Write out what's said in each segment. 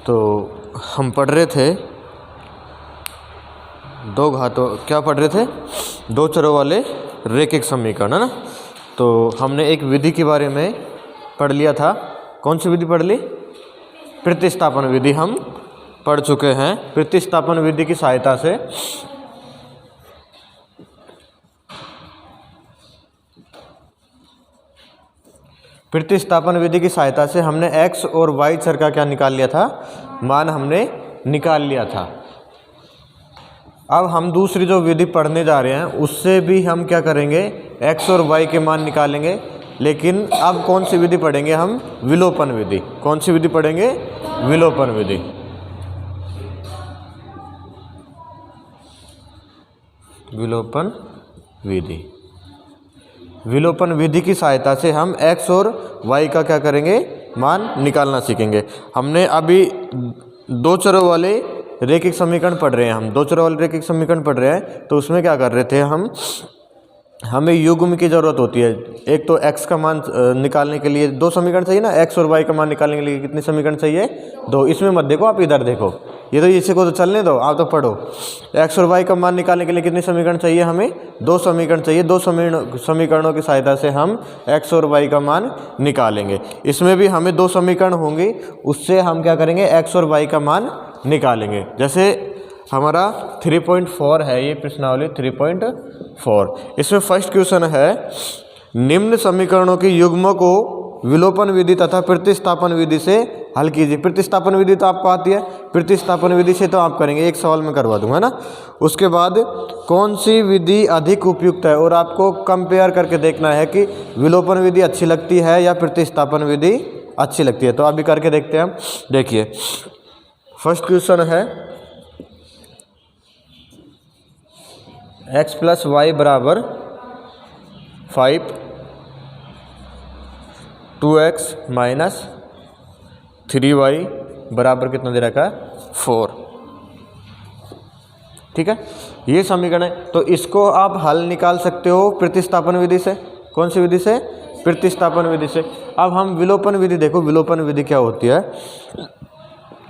तो हम पढ़ रहे थे दो घातों, क्या पढ़ रहे थे, दो चरों वाले रैखिक समीकरण, है ना। तो हमने एक विधि के बारे में पढ़ लिया था। कौन सी विधि पढ़ ली? प्रतिस्थापन विधि हम पढ़ चुके हैं। प्रतिस्थापन विधि की सहायता से हमने x और y चर का क्या निकाल लिया था? मान हमने निकाल लिया था। अब हम दूसरी जो विधि पढ़ने जा रहे हैं उससे भी हम क्या करेंगे, x और y के मान निकालेंगे। लेकिन अब कौन सी विधि पढ़ेंगे हम? विलोपन विधि। कौन सी विधि पढ़ेंगे? विलोपन विधि। विलोपन विधि। विलोपन विधि की सहायता से हम x और y का क्या करेंगे? मान निकालना सीखेंगे। हमने अभी दो चरों वाले रैखिक समीकरण पढ़ रहे हैं, हम दो चरों वाले रैखिक समीकरण पढ़ रहे हैं। तो उसमें क्या कर रहे थे हमें युग्म की ज़रूरत होती है। एक तो x का मान निकालने के लिए दो समीकरण चाहिए ना, x और y का मान निकालने के लिए कितने समीकरण चाहिए? दो। इसमें मत देखो, आप इधर देखो, ये तो इसी को तो चलने दो, आप तो पढ़ो। x और y का मान निकालने के लिए कितने समीकरण चाहिए? हमें दो समीकरण चाहिए। दो समीकरणों की सहायता से हम x और y का मान निकालेंगे। इसमें भी हमें दो समीकरण होंगे, उससे हम क्या करेंगे? x और y का मान निकालेंगे। जैसे हमारा 3.4 है ये प्रश्नावली 3.4। इसमें फर्स्ट क्वेश्चन है, निम्न समीकरणों के युग्मों को विलोपन विधि तथा प्रतिस्थापन विधि से हल कीजिए। प्रतिस्थापन विधि तो आपको आती है, प्रतिस्थापन विधि से तो आप करेंगे, एक सवाल में करवा दूंगा ना। उसके बाद कौन सी विधि अधिक उपयुक्त है, और आपको कंपेयर करके देखना है कि विलोपन विधि अच्छी लगती है या प्रतिस्थापन विधि अच्छी लगती है। तो अभी करके देखते हैं हम। देखिए फर्स्ट क्वेश्चन है, x प्लस वाई बराबर 5, 2x माइनस 3y बराबर कितना दे रखा है? 4। ठीक है, ये समीकरण है। तो इसको आप हल निकाल सकते हो प्रतिस्थापन विधि से। कौन सी विधि से? प्रतिस्थापन विधि से। अब हम विलोपन विधि देखो, विलोपन विधि क्या होती है?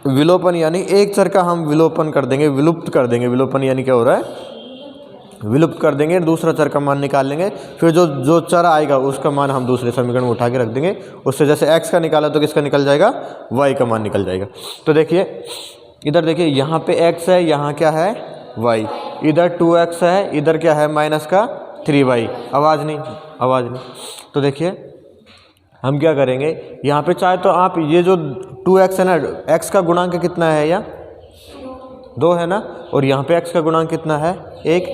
विलोपन यानी एक चर का हम विलोपन कर देंगे, विलुप्त कर देंगे। विलोपन यानी क्या हो रहा है? विलुप्त कर देंगे, दूसरा चर का मान निकाल लेंगे। फिर जो चर आएगा उसका मान हम दूसरे समीकरण में उठा के रख देंगे। उससे जैसे x का निकाला तो किसका निकल जाएगा? y का मान निकल जाएगा। तो देखिए इधर देखिए, यहाँ पे x है, यहाँ क्या है? y। इधर 2x है, इधर क्या है? माइनस का 3y। आवाज़ नहीं। तो देखिए हम क्या करेंगे, यहाँ पे चाहे तो आप ये जो 2x है ना, x का गुणांक कितना है? या 2 है ना, और यहाँ पे x का गुणांक कितना है? 1।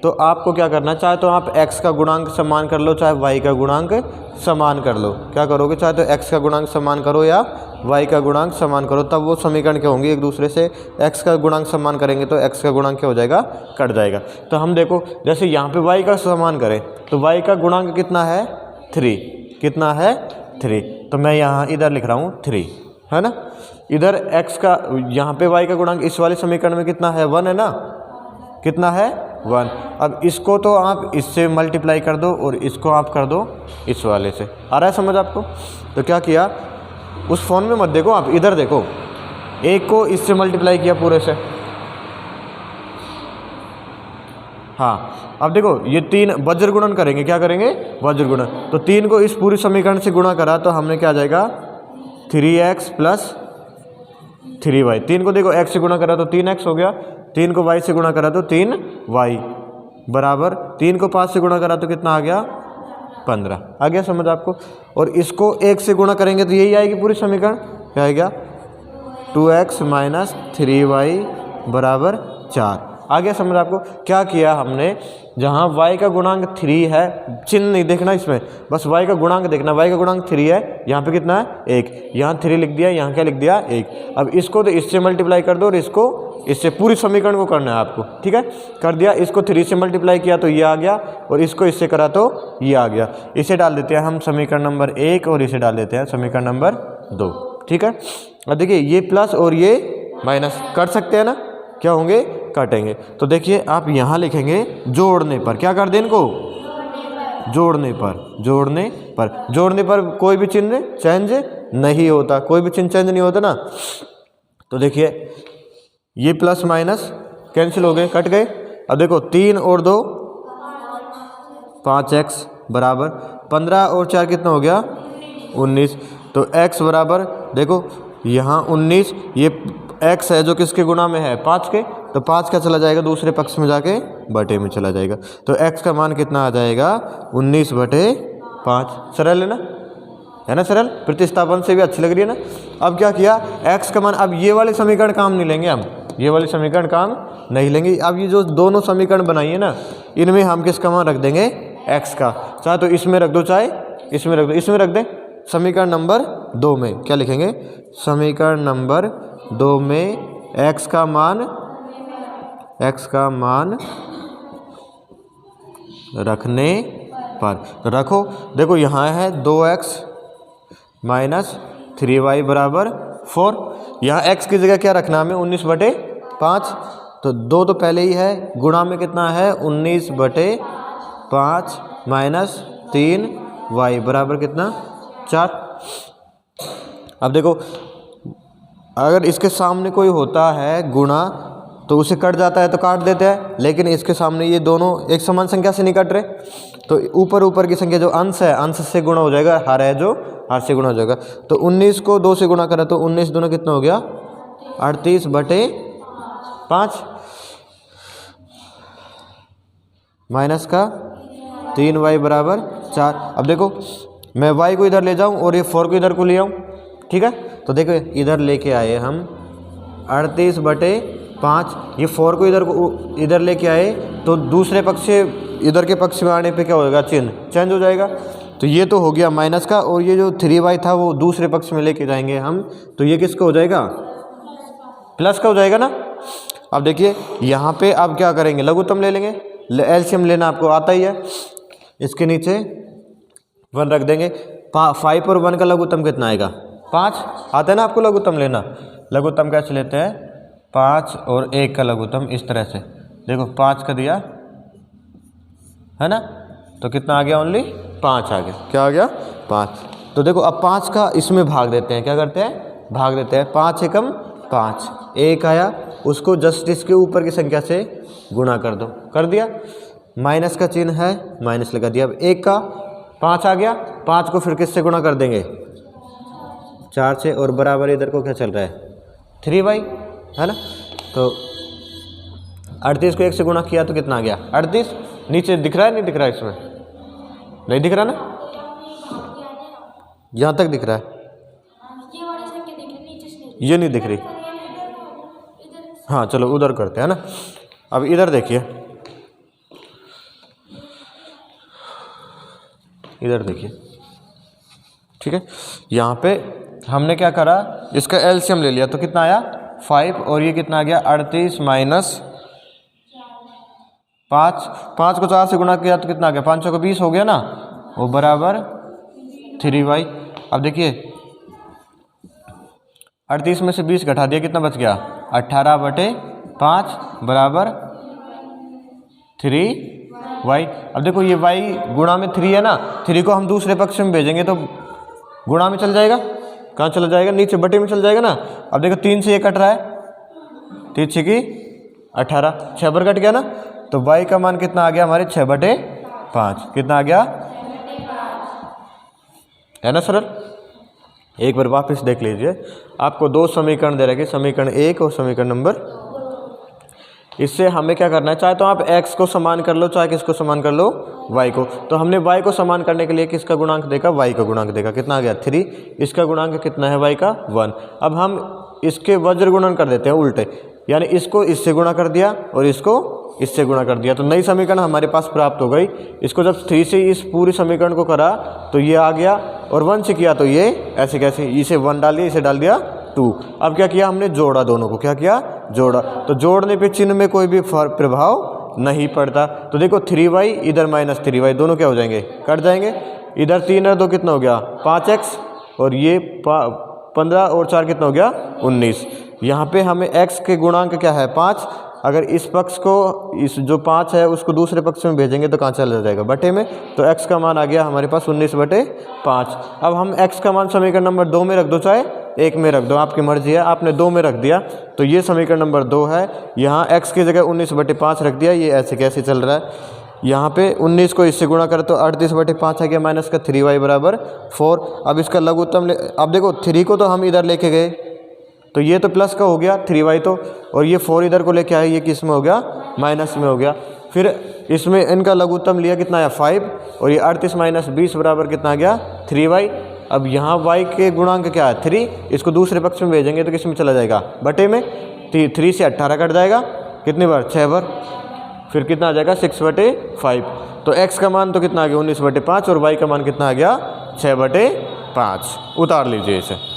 तो आपको क्या करना, चाहे तो आप x का गुणांक समान कर लो, चाहे y का गुणांक समान कर लो। क्या करोगे? चाहे तो x का गुणांक समान करो या y का गुणांक समान करो, तब वो समीकरण क्या होंगे? एक दूसरे से। x का गुणांक समान करेंगे तो x का गुणांक क्या हो जाएगा? कट जाएगा। तो हम देखो, जैसे यहाँ पे y का समान करें तो y का गुणांक कितना है? 3। कितना है? 3। तो मैं यहाँ इधर लिख रहा हूँ 3, है ना। इधर x का, यहाँ पे y का गुणांक इस वाले समीकरण में कितना है? 1 है ना। कितना है? 1। अब इसको तो आप इससे मल्टीप्लाई कर दो और इसको आप कर दो इस वाले से। आ रहा है समझ आपको? तो क्या किया, उस फोन में मत देखो, आप इधर देखो। एक को इससे मल्टीप्लाई किया पूरे से। हाँ, अब देखो ये 3 वज्र गुणन करेंगे। क्या करेंगे? वज्र गुणन। तो 3 को इस पूरी समीकरण से गुणा करा तो हमने क्या आ जाएगा? 3x plus 3y। 3 को देखो x से गुणा करा तो 3x हो गया, 3 को y से गुणा करा तो 3y बराबर 3 को 5 से गुणा करा तो कितना आ गया? 15। आ गया समझ आपको? और इसको 1 से गुणा करेंगे तो यही आएगी पूरी समीकरण। क्या आएगा? 2x माइनस 3y बराबर 4। आ गया समझ आपको? क्या किया हमने, जहाँ y का गुणांक 3 है, चिन्ह नहीं देखना इसमें, बस y का गुणांक देखना। y का गुणांक 3 है, यहाँ पे कितना है? 1। यहाँ 3 लिख दिया, यहाँ क्या लिख दिया? 1। अब इसको तो इससे मल्टीप्लाई कर दो और इसको इससे, पूरी समीकरण को करना है आपको। ठीक है, कर दिया। इसको 3 से मल्टीप्लाई किया तो ये आ गया, और इसको इससे करा तो ये आ गया। इसे डाल देते हैं हम समीकरण नंबर 1 और इसे डाल देते हैं समीकरण नंबर 2। ठीक है, अब देखिए ये प्लस और ये माइनस कर सकते हैं ना, क्या होंगे? काटेंगे। तो देखिए आप यहाँ लिखेंगे जोड़ने पर। क्या कर दें इनको? जोड़ने पर कोई भी चिन्ह चेंज नहीं होता, कोई भी चिन्ह चेंज नहीं होता ना। तो देखिए ये प्लस माइनस कैंसिल हो गए, कट गए। अब देखो 3 और 2 5x बराबर 15 और 4 कितना हो गया 19। तो x बराबर देखो यहाँ 19, ये x है जो किसके गुणा में है 5 के, तो 5 का चला जाएगा दूसरे पक्ष में जाके बटे में चला जाएगा। तो x का मान कितना आ जाएगा 19/5। सरल है ना सरल, प्रतिस्थापन से भी अच्छी लग रही है ना। अब क्या किया x का मान, अब ये वाले समीकरण काम नहीं लेंगे हम, ये वाले समीकरण काम नहीं लेंगे। अब ये जो दोनों समीकरण बनाई है ना, इनमें हम किसका मान रख देंगे x का, चाहे तो इसमें रख दो चाहे इसमें रख दो, इसमें रख दें समीकरण नंबर 2 में। क्या लिखेंगे समीकरण नंबर 2 में x का मान रखने पर, तो रखो। देखो यहाँ है 2x माइनस 3y बराबर 4। यहाँ x की जगह क्या रखना हमें 19/5, तो 2 तो पहले ही है, गुणा में कितना है 19/5 माइनस 3y बराबर कितना 4। अब देखो अगर इसके सामने कोई होता है गुणा तो उसे कट जाता है तो काट देते हैं, लेकिन इसके सामने ये दोनों एक समान संख्या से नहीं कट रहे, तो ऊपर की संख्या जो अंश है अंश से गुणा हो जाएगा, हर है जो हर से गुणा हो जाएगा। तो 19 को 2 से गुणा करें तो 19 दूना कितना हो गया 38/5 माइनस का 3y बराबर 4। अब देखो मैं y को इधर ले जाऊं और ये 4 को इधर को ले आऊं, ठीक है। तो देखो इधर लेके आए हम 38/5, ये 4 को इधर लेके आए तो दूसरे पक्ष से इधर के पक्ष में आने पे क्या होगा चिन्ह चेंज हो जाएगा। तो ये तो हो गया माइनस का, और ये जो 3y था वो दूसरे पक्ष में लेके जाएंगे हम, तो ये किसका हो जाएगा प्लस का हो जाएगा ना। अब देखिए यहाँ पे अब क्या करेंगे लघुत्तम ले लेंगे, एलसीएम लेना आपको आता ही है। इसके नीचे 1 रख देंगे, 5 और 1 का लघुत्तम कितना आएगा 5, आता है ना आपको लघुत्तम लेना। लघुत्तम कैसे लेते हैं 5 और 1 का लघुत्तम इस तरह से, देखो 5 का दिया है ना, तो कितना आ गया ओनली 5 आ गया, क्या आ गया 5। तो देखो अब 5 का इसमें भाग देते हैं, क्या करते हैं भाग देते हैं, 5 एकम 5, 1 आया उसको जस्ट इसके ऊपर की संख्या से गुणा कर दो, कर दिया, माइनस का चिन्ह है माइनस लगा दिया। अब 1 का 5 आ गया, 5 को फिर किससे गुणा कर देंगे 4 से, और बराबर इधर को क्या चल रहा है 3y है ना। तो 38 को 1 से गुणा किया तो कितना आ गया 38, नीचे दिख रहा है नहीं दिख रहा है, इसमें नहीं दिख रहा ना, यहाँ तक दिख रहा है, ये नहीं दिख रही। हाँ चलो उधर करते हैं ना। अब इधर देखिए, इधर देखिए, ठीक है। यहाँ पे हमने क्या करा इसका एलसीएम ले लिया तो कितना आया 5, और ये कितना आ गया 38 माइनस 5, 5 को 4 से गुणा किया तो कितना आ गया 5 को 20 हो गया ना, वो बराबर 3y। अब देखिए 38 में से 20 घटा दिया कितना बच गया 18/5 बराबर 3y। अब देखो ये y गुणा में 3 है ना, 3 को हम दूसरे पक्ष में भेजेंगे तो गुणा में चल जाएगा, कहाँ चला जाएगा नीचे बटे में चल जाएगा ना। अब देखो 3 से ये कट रहा है, 3 6 की 18, 6 पर कट गया ना, तो y का मान कितना आ गया हमारे 6/5, कितना आ गया है ना सरल। एक बार वापस देख लीजिए, आपको 2 समीकरण दे रखे, समीकरण 1 और समीकरण नंबर, इससे हमें क्या करना है, चाहे तो आप x को समान कर लो चाहे किसको समान कर लो y को। तो हमने y को समान करने के लिए किसका गुणांक देखा y का गुणांक देखा, कितना आ गया 3, इसका गुणांक कितना है y का 1। अब हम इसके वज्र गुणन कर देते हैं उल्टे, यानी इसको इससे गुणा कर दिया और इसको इससे गुणा कर दिया, तो नई समीकरण हमारे पास प्राप्त हो गई। इसको जब 3 से इस पूरी समीकरण को करा तो ये आ गया, और 1 से किया तो ये ऐसे कैसे, इसे 1 डाल दिया इसे डाल दिया 2। अब क्या किया हमने जोड़ा, दोनों को क्या किया जोड़ा, तो जोड़ने पे चिन्ह में कोई भी प्रभाव नहीं पड़ता। तो देखो 3y इधर माइनस 3y दोनों क्या हो जाएंगे कट जाएंगे, इधर 3 और 2 कितना हो गया 5x, और ये 15 और 4 कितना हो गया 19। यहाँ पे हमें x के गुणांक क्या है 5, अगर इस पक्ष को इस जो 5 है उसको दूसरे पक्ष में भेजेंगे तो कहाँ चला जाएगा बटे में, तो x का मान आ गया हमारे पास 19/5। अब हम x का मान समीकरण नंबर 2 में रख दो चाहे एक में रख दो, आपकी मर्जी है। आपने 2 में रख दिया तो ये समीकरण नंबर 2 है। यहाँ x की जगह 19/5 रख दिया, ये ऐसे कैसे चल रहा है। यहाँ पे 19 को इससे गुणा करें तो 38/5 आ गया, माइनस का 3y बराबर 4। अब इसका लघुत्तम अब देखो 3 को तो हम इधर लेके गए तो ये तो प्लस का हो गया 3y तो, और ये 4 इधर को लेके आए, ये किस में हो गया, माइनस में हो गया। फिर इसमें इनका लघुत्तम लिया, कितना आया 5, और ये 38 - 20 बराबर कितना आ गया 3y। अब यहाँ y के गुणांक क्या है 3, इसको दूसरे पक्ष में भेजेंगे तो किस में चला जाएगा, बटे में। 3 से 18 कट जाएगा, कितनी बार 6 बार, फिर कितना आ जाएगा 6/5। तो x का मान तो कितना आ गया 19/5 और y का मान कितना आ गया 6/5। उतार लीजिए इसे।